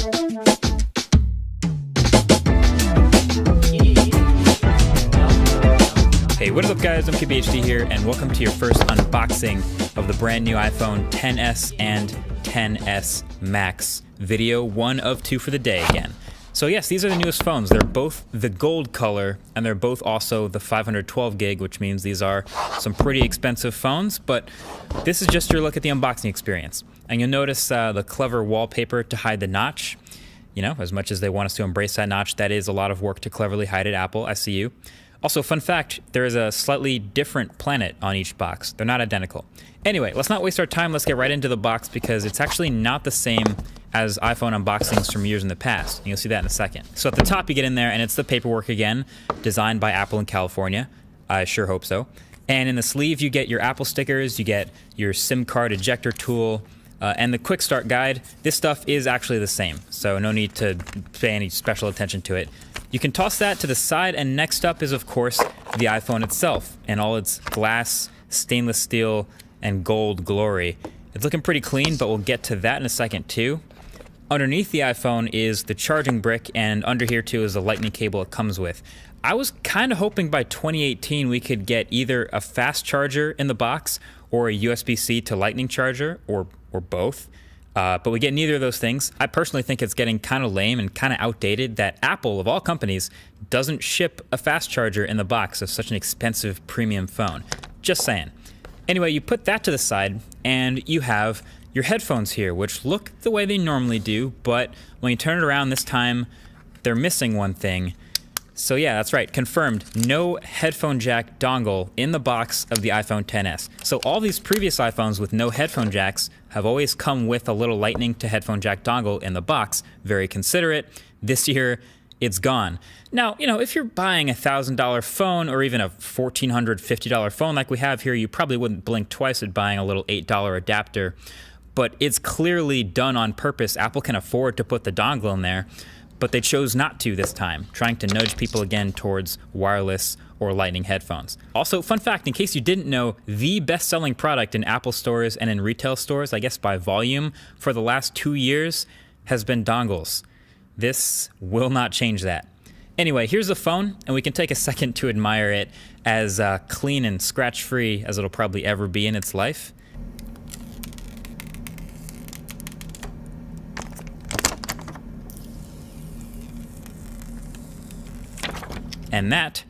Hey, what is up guys, I'm KBHD here, and welcome to your first unboxing of the brand new iPhone XS and XS Max video, one of two for the day again. So yes, these are the newest phones. They're both the gold color, and they're both also the 512 gig, which means these are some pretty expensive phones, but this is just your look at the unboxing experience. And you'll notice the clever wallpaper to hide the notch. You know, as much as they want us to embrace that notch, that is a lot of work to cleverly hide it, Apple, I see you. Also, fun fact, there is a slightly different planet on each box. They're not identical. Anyway, let's not waste our time. Let's get right into the box because it's actually not the same as iPhone unboxings from years in the past. And you'll see that in a second. So at the top, you get in there, and it's the paperwork again, designed by Apple in California. I sure hope so. And in the sleeve, you get your Apple stickers, you get your SIM card ejector tool, and the quick start guide. This stuff is actually the same, so no need to pay any special attention to it. You can toss that to the side, and next up is, of course, the iPhone itself and all its glass, stainless steel, and gold glory. It's looking pretty clean, but we'll get to that in a second too. Underneath the iPhone is the charging brick, and under here too is the lightning cable it comes with. I was kind of hoping by 2018 we could get either a fast charger in the box or a USB-C to lightning charger, or both. But we get neither of those things. I personally think it's getting kind of lame and kind of outdated that Apple, of all companies, doesn't ship a fast charger in the box of such an expensive premium phone. Just saying. Anyway, you put that to the side, and you have your headphones here, which look the way they normally do, but when you turn it around this time, they're missing one thing. So yeah, that's right, confirmed, no headphone jack dongle in the box of the iPhone XS. So all these previous iPhones with no headphone jacks have always come with a little lightning to headphone jack dongle in the box. Very considerate. This year, it's gone. Now, you know, if you're buying a $1,000 phone or even a $1,450 phone like we have here, you probably wouldn't blink twice at buying a little $8 adapter, but it's clearly done on purpose. Apple can afford to put the dongle in there, but they chose not to this time, trying to nudge people again towards wireless or lightning headphones. Also, fun fact, in case you didn't know, the best-selling product in Apple stores and in retail stores, I guess by volume, for the last 2 years has been dongles. This will not change that. Anyway, here's the phone, and we can take a second to admire it as clean and scratch-free as it'll probably ever be in its life. And that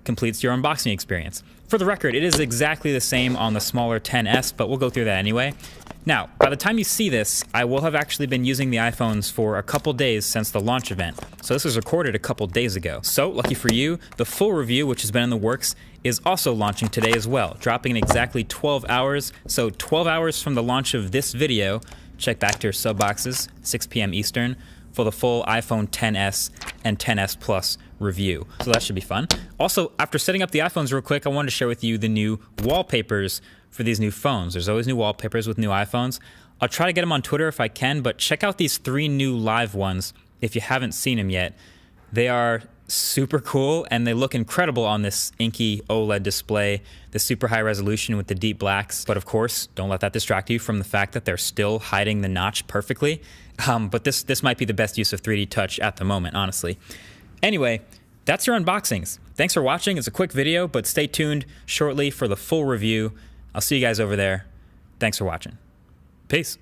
completes your unboxing experience. For the record, it is exactly the same on the smaller XS, but we'll go through that anyway. Now, by the time you see this, I will have actually been using the iPhones for a couple days since the launch event. So this was recorded a couple days ago. So, lucky for you, the full review, which has been in the works, is also launching today as well, dropping in exactly 12 hours. So 12 hours from the launch of this video, check back to your sub boxes, 6 p.m. Eastern, for the full iPhone XS and XS Plus review. So that should be fun. Also, after setting up the iPhones real quick, I wanted to share with you the new wallpapers for these new phones. There's always new wallpapers with new iPhones. I'll try to get them on Twitter if I can, but check out these 3 new live ones if you haven't seen them yet. They are super cool, and they look incredible on this inky OLED display, the super high resolution with the deep blacks. But of course, don't let that distract you from the fact that they're still hiding the notch perfectly. But this might be the best use of 3D touch at the moment, honestly. Anyway, that's your unboxings. Thanks for watching. It's a quick video, but stay tuned shortly for the full review. I'll see you guys over there. Thanks for watching. Peace.